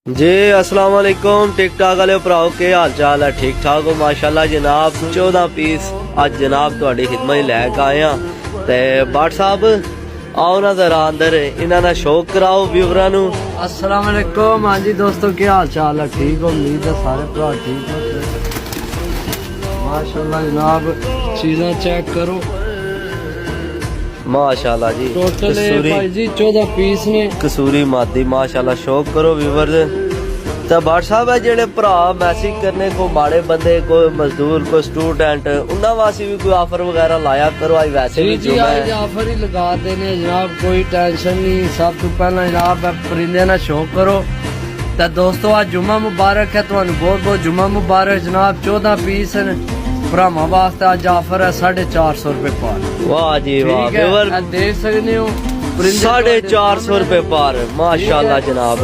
जी अस्सलाम वालेकुम टिक टाक वाले भराओ के हाल चाल है ठीक ठाक हो माशाल्लाह जनाब 14 पीस अज जनाब तुहाडी खिदमत लैके आए हां ते बाट साहब आओ ना जरा अंदर इन्हां दा शौक कराओ व्यूअरां नू। अस्सलाम वालेकुम। हाँ जी दोस्तों क्या हाल चाल है, ठीक हो? उम्मीद है सारे भरा ठीक हो। माशाल्लाह जनाब चीज़ां चेक करो, माशाल्लाह जी टोटल भाई जी 14 पीस ने। कसूरी मादी माशाल्लाह शौक करो व्यूअर्स। तो बाट साहब है जेड़े भरा मैसेज करने को माड़े बंदे कोई मजदूर कोई स्टूडेंट उन्हां वास्ते भी कोई ऑफर वगैरह लाया करो। आज वैसे भी जी आज ऑफर ही लगा देने जनाब, कोई टेंशन नहीं। सब तो पहला जनाब परिंदे ना शौक करो। तो दोस्तों आज जुम्मा मुबारक है, तुहानू बहुत बहुत जुम्मा मुबारक जनाब। 14 पीस भरावां वास्ते आज ऑफर है 450 रुपए पार। वाह जी वाह ठीक है, देख सकते हो 450 रुपए पार माशाल्लाह जनाब।